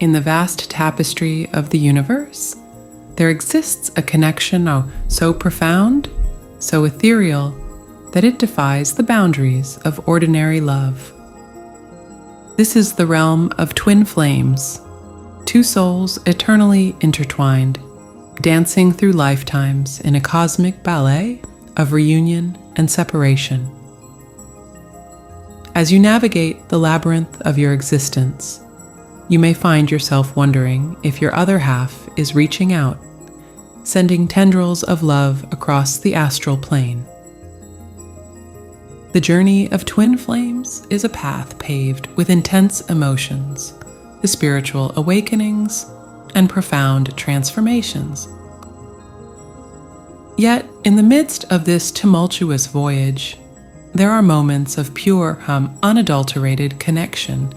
In the vast tapestry of the universe, there exists a connection so profound, so ethereal, that it defies the boundaries of ordinary love. This is the realm of twin flames, two souls eternally intertwined, dancing through lifetimes in a cosmic ballet of reunion and separation. As you navigate the labyrinth of your existence, you may find yourself wondering if your other half is reaching out, sending tendrils of love across the astral plane. The journey of twin flames is a path paved with intense emotions, the spiritual awakenings, and profound transformations. Yet, in the midst of this tumultuous voyage, there are moments of pure, unadulterated connection,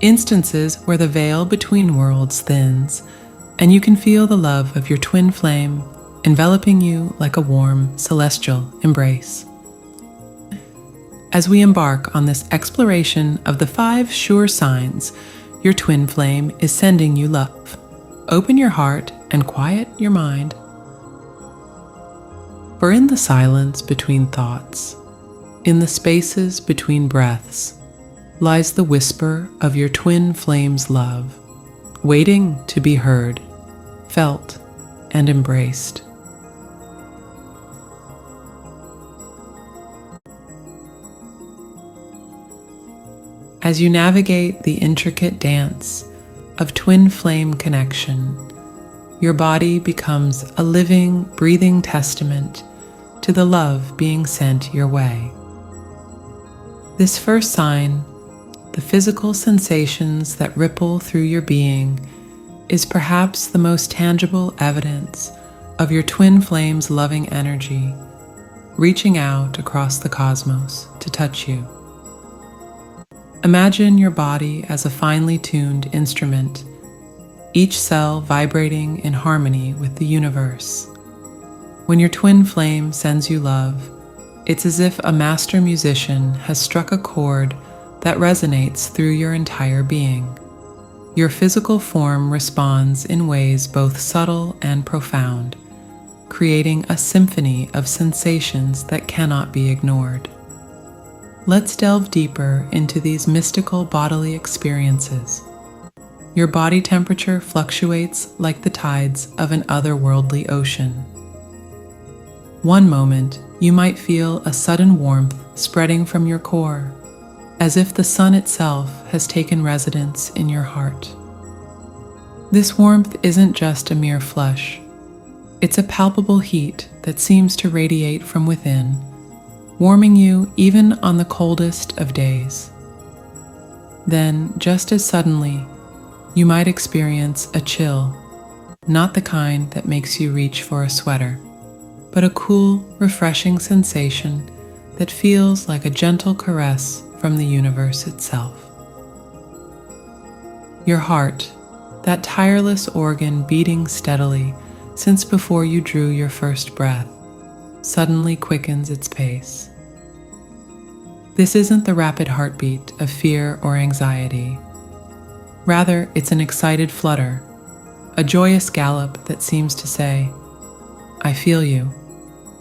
instances where the veil between worlds thins, and you can feel the love of your twin flame enveloping you like a warm, celestial embrace. As we embark on this exploration of the 5 sure signs your twin flame is sending you love, open your heart and quiet your mind. For in the silence between thoughts, in the spaces between breaths, lies the whisper of your twin flame's love, waiting to be heard, felt, and embraced. As you navigate the intricate dance of twin flame connection, your body becomes a living, breathing testament to the love being sent your way. This first sign, the physical sensations that ripple through your being, is perhaps the most tangible evidence of your twin flame's loving energy, reaching out across the cosmos to touch you. Imagine your body as a finely tuned instrument, each cell vibrating in harmony with the universe. When your twin flame sends you love, it's as if a master musician has struck a chord that resonates through your entire being. Your physical form responds in ways both subtle and profound, creating a symphony of sensations that cannot be ignored. Let's delve deeper into these mystical bodily experiences. Your body temperature fluctuates like the tides of an otherworldly ocean. One moment, you might feel a sudden warmth spreading from your core, as if the sun itself has taken residence in your heart. This warmth isn't just a mere flush. It's a palpable heat that seems to radiate from within, warming you even on the coldest of days. Then, just as suddenly, you might experience a chill, not the kind that makes you reach for a sweater, but a cool, refreshing sensation that feels like a gentle caress from the universe itself. Your heart, that tireless organ beating steadily since before you drew your first breath, suddenly quickens its pace. This isn't the rapid heartbeat of fear or anxiety. Rather, it's an excited flutter, a joyous gallop that seems to say, "I feel you.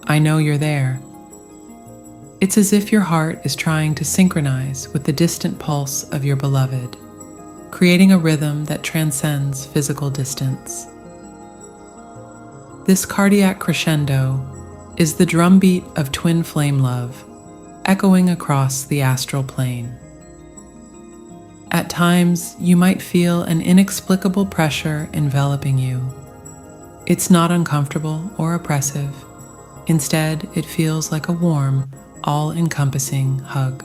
I know you're there." It's as if your heart is trying to synchronize with the distant pulse of your beloved, creating a rhythm that transcends physical distance. This cardiac crescendo is the drumbeat of twin flame love, echoing across the astral plane. At times, you might feel an inexplicable pressure enveloping you. It's not uncomfortable or oppressive. Instead, it feels like a warm, all-encompassing hug.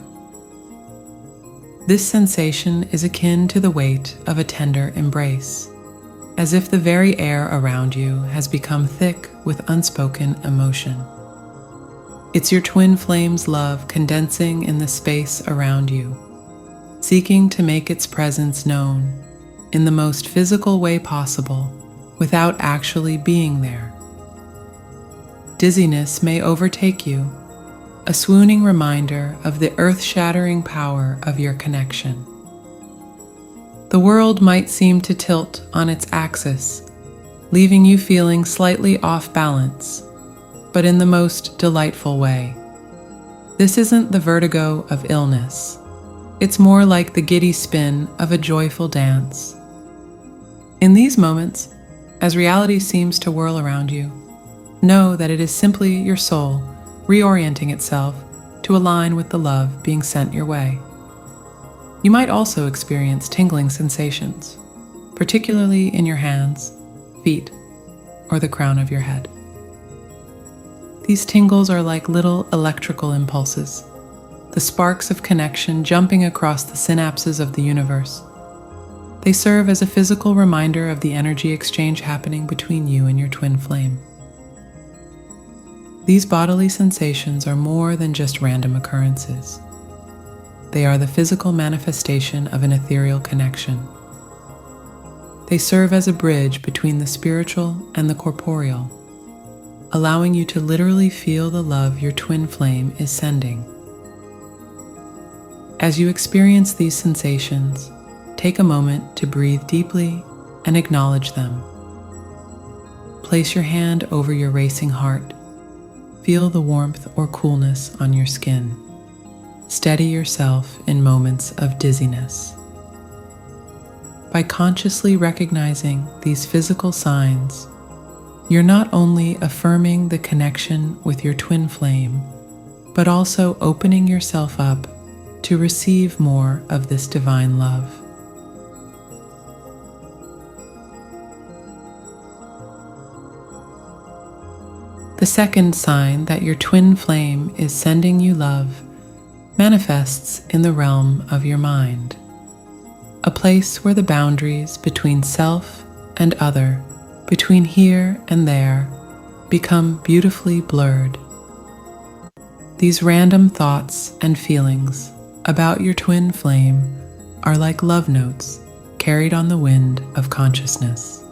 This sensation is akin to the weight of a tender embrace, as if the very air around you has become thick with unspoken emotion. It's your twin flame's love condensing in the space around you, seeking to make its presence known in the most physical way possible without actually being there. Dizziness may overtake you, a swooning reminder of the earth-shattering power of your connection. The world might seem to tilt on its axis, leaving you feeling slightly off balance, but in the most delightful way. This isn't the vertigo of illness. It's more like the giddy spin of a joyful dance. In these moments, as reality seems to whirl around you, know that it is simply your soul reorienting itself to align with the love being sent your way. You might also experience tingling sensations, particularly in your hands, feet, or the crown of your head. These tingles are like little electrical impulses, the sparks of connection jumping across the synapses of the universe. They serve as a physical reminder of the energy exchange happening between you and your twin flame. These bodily sensations are more than just random occurrences. They are the physical manifestation of an ethereal connection. They serve as a bridge between the spiritual and the corporeal, allowing you to literally feel the love your twin flame is sending. As you experience these sensations, take a moment to breathe deeply and acknowledge them. Place your hand over your racing heart. Feel the warmth or coolness on your skin. Steady yourself in moments of dizziness. By consciously recognizing these physical signs, you're not only affirming the connection with your twin flame, but also opening yourself up to receive more of this divine love. The second sign that your twin flame is sending you love manifests in the realm of your mind, a place where the boundaries between self and other, between here and there, become beautifully blurred. These random thoughts and feelings about your twin flame are like love notes carried on the wind of consciousness,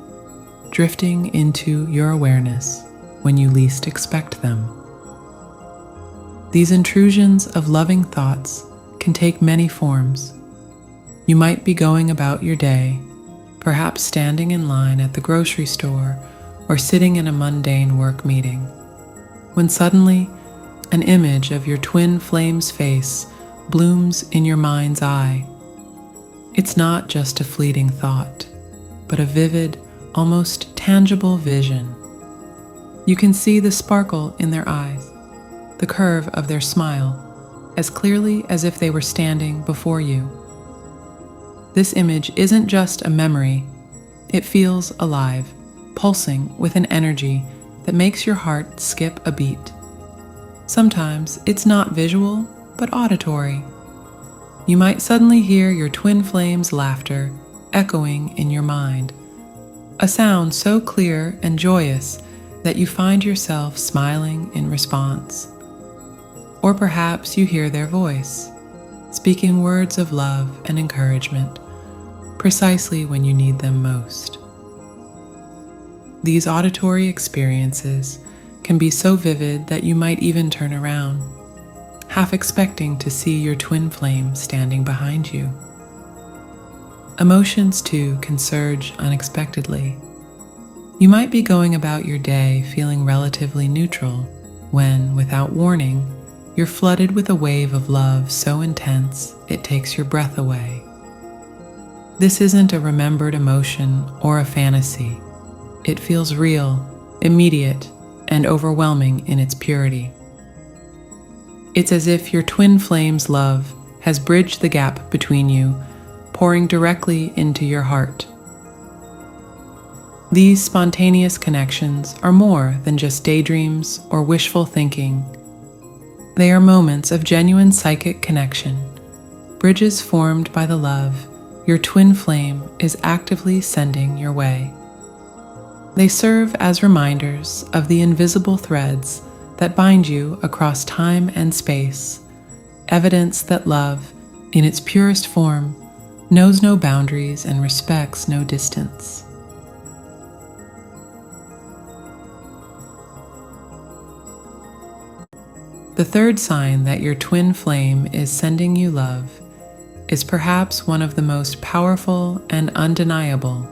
drifting into your awareness when you least expect them. These intrusions of loving thoughts can take many forms. You might be going about your day, perhaps standing in line at the grocery store or sitting in a mundane work meeting, when suddenly an image of your twin flame's face blooms in your mind's eye. It's not just a fleeting thought, but a vivid, almost tangible vision. You can see the sparkle in their eyes, the curve of their smile, as clearly as if they were standing before you. This image isn't just a memory, it feels alive, pulsing with an energy that makes your heart skip a beat. Sometimes it's not visual, but auditory. You might suddenly hear your twin flame's laughter echoing in your mind, a sound so clear and joyous that you find yourself smiling in response. Or perhaps you hear their voice, speaking words of love and encouragement, precisely when you need them most. These auditory experiences can be so vivid that you might even turn around, half expecting to see your twin flame standing behind you. Emotions, too, can surge unexpectedly. You might be going about your day feeling relatively neutral when, without warning, you're flooded with a wave of love so intense it takes your breath away. This isn't a remembered emotion or a fantasy. It feels real, immediate, and overwhelming in its purity. It's as if your twin flame's love has bridged the gap between you, pouring directly into your heart. These spontaneous connections are more than just daydreams or wishful thinking. They are moments of genuine psychic connection, bridges formed by the love your twin flame is actively sending your way. They serve as reminders of the invisible threads that bind you across time and space, evidence that love, in its purest form, knows no boundaries and respects no distance. The third sign that your twin flame is sending you love is perhaps one of the most powerful and undeniable,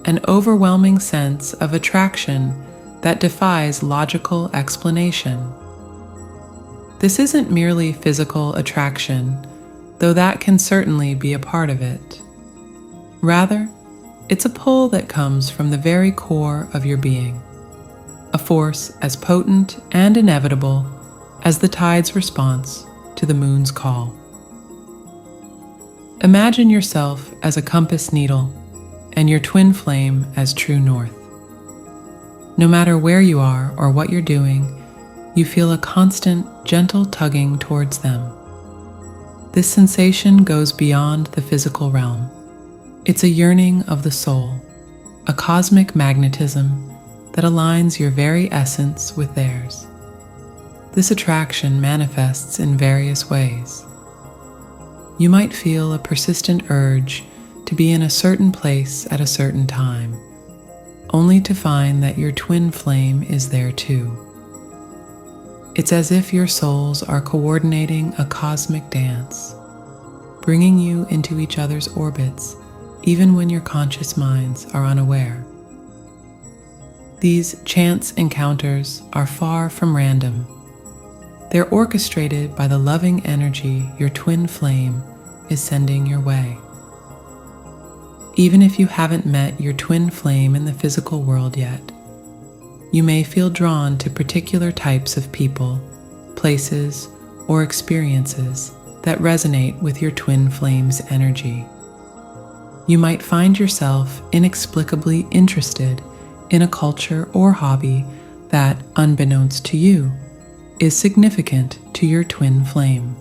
an overwhelming sense of attraction that defies logical explanation. This isn't merely physical attraction, though that can certainly be a part of it. Rather, it's a pull that comes from the very core of your being, a force as potent and inevitable as the tide's response to the moon's call. Imagine yourself as a compass needle and your twin flame as true north. No matter where you are or what you're doing, you feel a constant, gentle tugging towards them. This sensation goes beyond the physical realm. It's a yearning of the soul, a cosmic magnetism that aligns your very essence with theirs. This attraction manifests in various ways. You might feel a persistent urge to be in a certain place at a certain time, only to find that your twin flame is there too. It's as if your souls are coordinating a cosmic dance, bringing you into each other's orbits even when your conscious minds are unaware. These chance encounters are far from random. They're orchestrated by the loving energy your twin flame is sending your way. Even if you haven't met your twin flame in the physical world yet, you may feel drawn to particular types of people, places, or experiences that resonate with your twin flame's energy. You might find yourself inexplicably interested in a culture or hobby that, unbeknownst to you, is significant to your twin flame.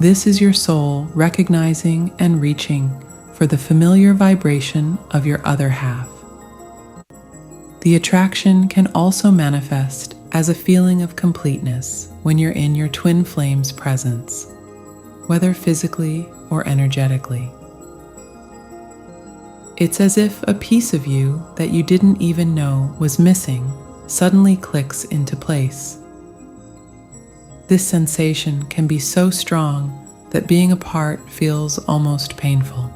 This is your soul recognizing and reaching for the familiar vibration of your other half. The attraction can also manifest as a feeling of completeness when you're in your twin flame's presence, whether physically or energetically. It's as if a piece of you that you didn't even know was missing suddenly clicks into place. This sensation can be so strong that being apart feels almost painful,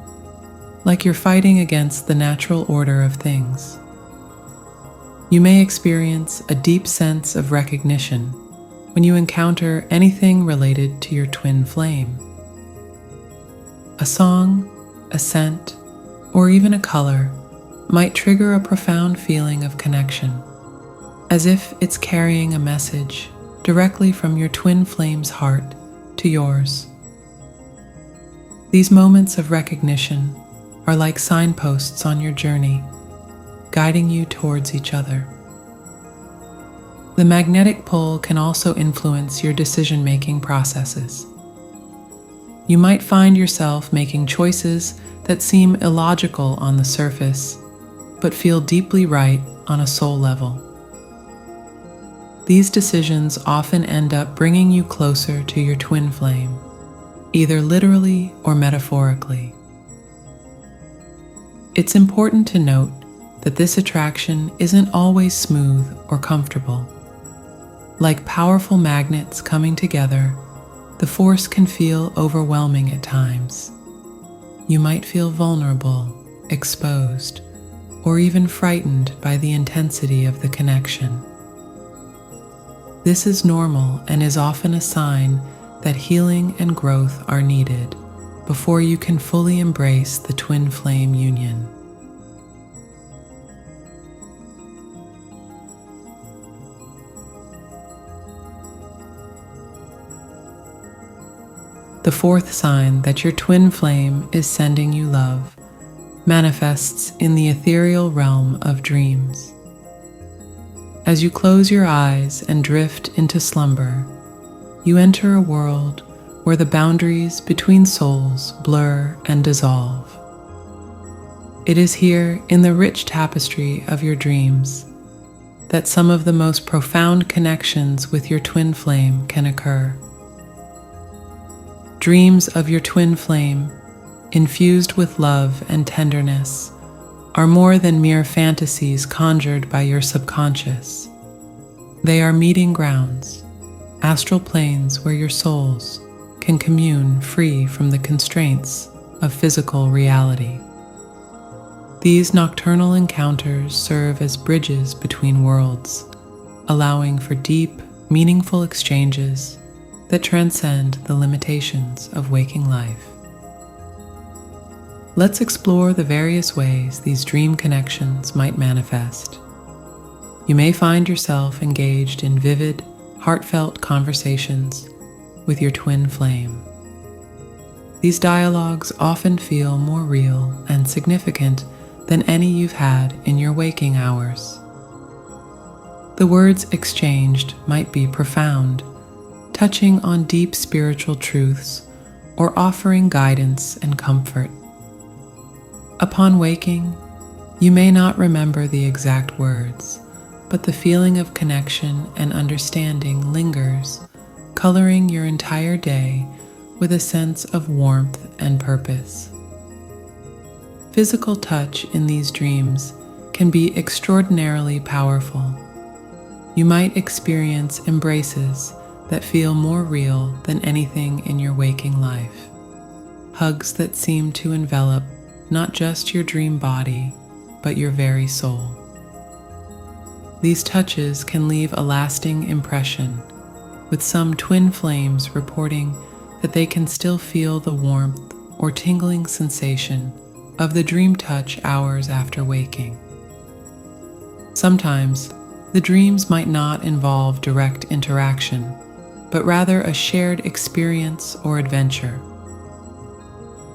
like you're fighting against the natural order of things. You may experience a deep sense of recognition when you encounter anything related to your twin flame. A song, a scent, or even a color might trigger a profound feeling of connection, as if it's carrying a message directly from your twin flame's heart to yours. These moments of recognition are like signposts on your journey, guiding you towards each other. The magnetic pull can also influence your decision-making processes. You might find yourself making choices that seem illogical on the surface, but feel deeply right on a soul level. These decisions often end up bringing you closer to your twin flame, either literally or metaphorically. It's important to note that this attraction isn't always smooth or comfortable. Like powerful magnets coming together, the force can feel overwhelming at times. You might feel vulnerable, exposed, or even frightened by the intensity of the connection. This is normal and is often a sign that healing and growth are needed before you can fully embrace the twin flame union. The fourth sign that your twin flame is sending you love manifests in the ethereal realm of dreams. As you close your eyes and drift into slumber, you enter a world where the boundaries between souls blur and dissolve. It is here in the rich tapestry of your dreams that some of the most profound connections with your twin flame can occur. Dreams of your twin flame, infused with love and tenderness, are more than mere fantasies conjured by your subconscious. They are meeting grounds, astral planes where your souls can commune free from the constraints of physical reality. These nocturnal encounters serve as bridges between worlds, allowing for deep, meaningful exchanges that transcend the limitations of waking life. Let's explore the various ways these dream connections might manifest. You may find yourself engaged in vivid, heartfelt conversations with your twin flame. These dialogues often feel more real and significant than any you've had in your waking hours. The words exchanged might be profound, touching on deep spiritual truths or offering guidance and comfort. Upon waking, you may not remember the exact words, but the feeling of connection and understanding lingers, coloring your entire day with a sense of warmth and purpose. Physical touch in these dreams can be extraordinarily powerful. You might experience embraces that feel more real than anything in your waking life, hugs that seem to envelop not just your dream body, but your very soul. These touches can leave a lasting impression, with some twin flames reporting that they can still feel the warmth or tingling sensation of the dream touch hours after waking. Sometimes, the dreams might not involve direct interaction, but rather a shared experience or adventure.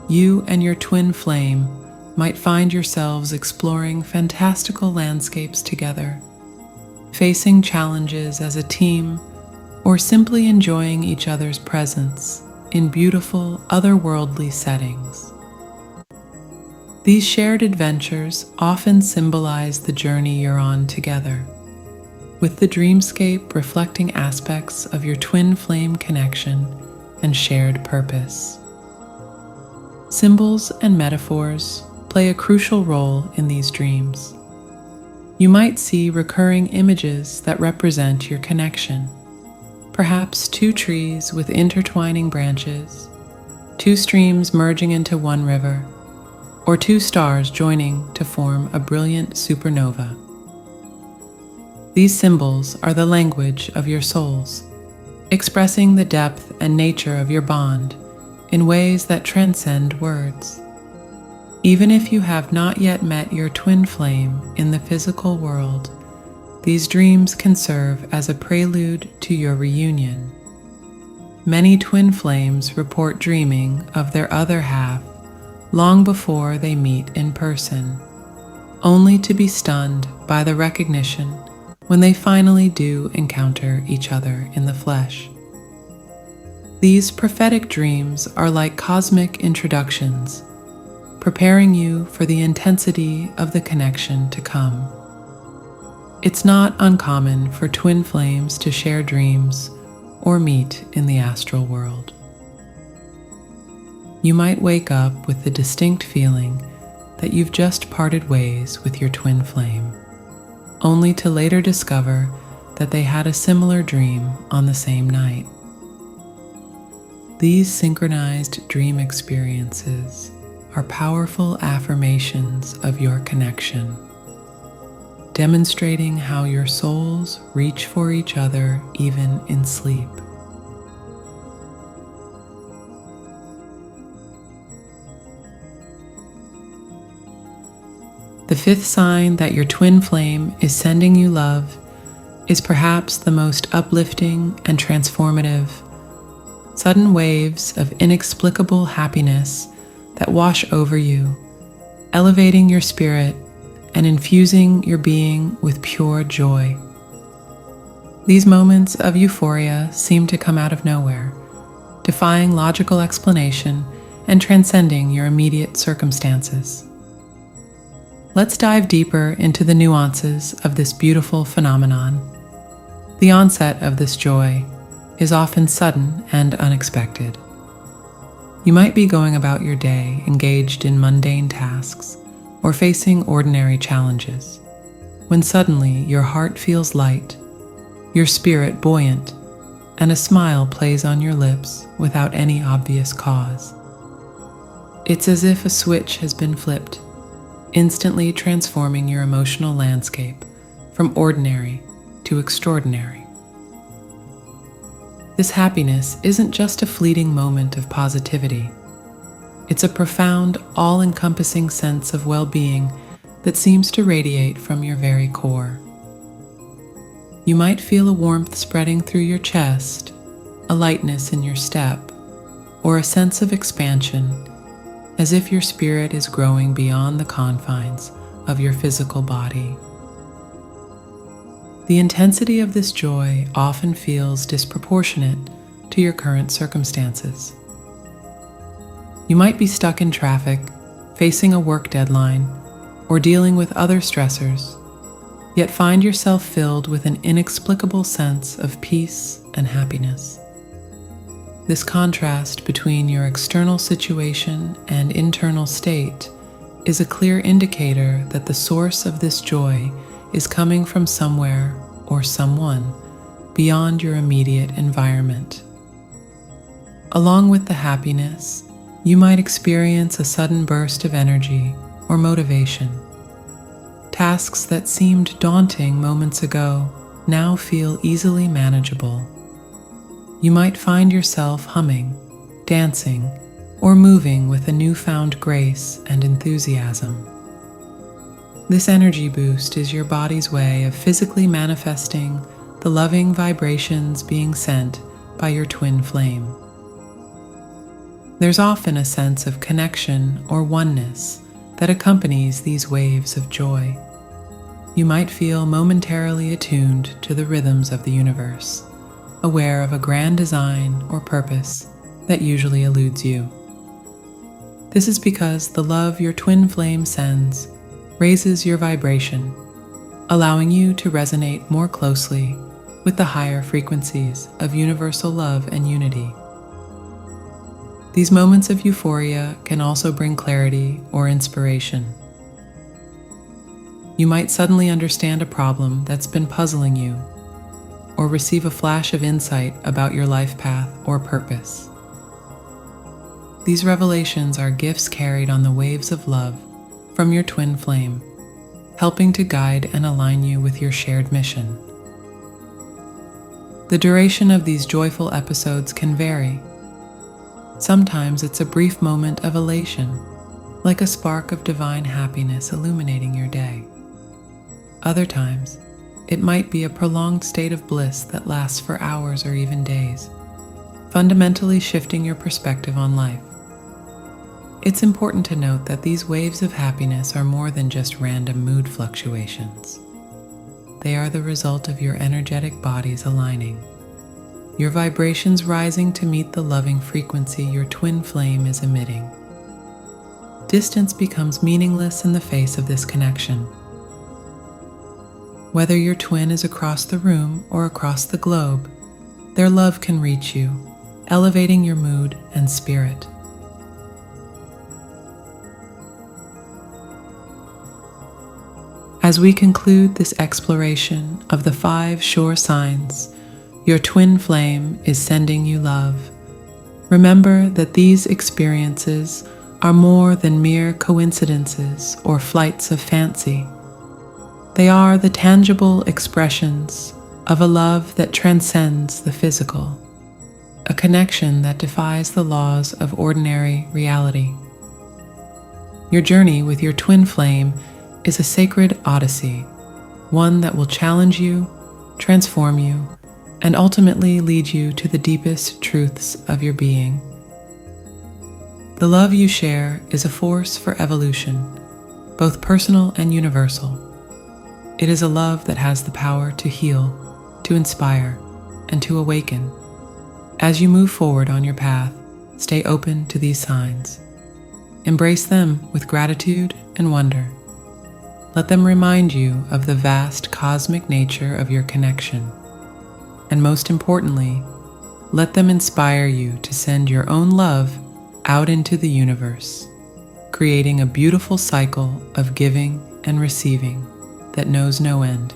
You and your twin flame might find yourselves exploring fantastical landscapes together, facing challenges as a team, or simply enjoying each other's presence in beautiful, otherworldly settings. These shared adventures often symbolize the journey you're on together, with the dreamscape reflecting aspects of your twin flame connection and shared purpose. Symbols and metaphors play a crucial role in these dreams. You might see recurring images that represent your connection, perhaps two trees with intertwining branches, two streams merging into one river, or two stars joining to form a brilliant supernova. These symbols are the language of your souls, expressing the depth and nature of your bond in ways that transcend words. Even if you have not yet met your twin flame in the physical world, these dreams can serve as a prelude to your reunion. Many twin flames report dreaming of their other half long before they meet in person, only to be stunned by the recognition when they finally do encounter each other in the flesh. These prophetic dreams are like cosmic introductions, preparing you for the intensity of the connection to come. It's not uncommon for twin flames to share dreams or meet in the astral world. You might wake up with the distinct feeling that you've just parted ways with your twin flame, only to later discover that they had a similar dream on the same night. These synchronized dream experiences are powerful affirmations of your connection, demonstrating how your souls reach for each other even in sleep. The fifth sign that your twin flame is sending you love is perhaps the most uplifting and transformative. Sudden waves of inexplicable happiness that wash over you, elevating your spirit and infusing your being with pure joy. These moments of euphoria seem to come out of nowhere, defying logical explanation and transcending your immediate circumstances. Let's dive deeper into the nuances of this beautiful phenomenon. The onset of this joy is often sudden and unexpected. You might be going about your day engaged in mundane tasks or facing ordinary challenges, when suddenly your heart feels light, your spirit buoyant, and a smile plays on your lips without any obvious cause. It's as if a switch has been flipped, instantly transforming your emotional landscape from ordinary to extraordinary. This happiness isn't just a fleeting moment of positivity. It's a profound, all-encompassing sense of well-being that seems to radiate from your very core. You might feel a warmth spreading through your chest, a lightness in your step, or a sense of expansion, as if your spirit is growing beyond the confines of your physical body. The intensity of this joy often feels disproportionate to your current circumstances. You might be stuck in traffic, facing a work deadline, or dealing with other stressors, yet find yourself filled with an inexplicable sense of peace and happiness. This contrast between your external situation and internal state is a clear indicator that the source of this joy is coming from somewhere or someone beyond your immediate environment. Along with the happiness, you might experience a sudden burst of energy or motivation. Tasks that seemed daunting moments ago now feel easily manageable. You might find yourself humming, dancing, or moving with a newfound grace and enthusiasm. This energy boost is your body's way of physically manifesting the loving vibrations being sent by your twin flame. There's often a sense of connection or oneness that accompanies these waves of joy. You might feel momentarily attuned to the rhythms of the universe, aware of a grand design or purpose that usually eludes you. This is because the love your twin flame sends raises your vibration, allowing you to resonate more closely with the higher frequencies of universal love and unity. These moments of euphoria can also bring clarity or inspiration. You might suddenly understand a problem that's been puzzling you, or receive a flash of insight about your life path or purpose. These revelations are gifts carried on the waves of love from your twin flame, helping to guide and align you with your shared mission. The duration of these joyful episodes can vary. Sometimes it's a brief moment of elation, like a spark of divine happiness illuminating your day. Other times, it might be a prolonged state of bliss that lasts for hours or even days, fundamentally shifting your perspective on life. It's important to note that these waves of happiness are more than just random mood fluctuations. They are the result of your energetic bodies aligning, your vibrations rising to meet the loving frequency your twin flame is emitting. Distance becomes meaningless in the face of this connection. Whether your twin is across the room or across the globe, their love can reach you, elevating your mood and spirit. As we conclude this exploration of the 5 sure signs your twin flame is sending you love, remember that these experiences are more than mere coincidences or flights of fancy. They are the tangible expressions of a love that transcends the physical, a connection that defies the laws of ordinary reality. Your journey with your twin flame is a sacred odyssey, one that will challenge you, transform you, and ultimately lead you to the deepest truths of your being. The love you share is a force for evolution, both personal and universal. It is a love that has the power to heal, to inspire, and to awaken. As you move forward on your path, stay open to these signs. Embrace them with gratitude and wonder. Let them remind you of the vast cosmic nature of your connection. And most importantly, let them inspire you to send your own love out into the universe, creating a beautiful cycle of giving and receiving that knows no end.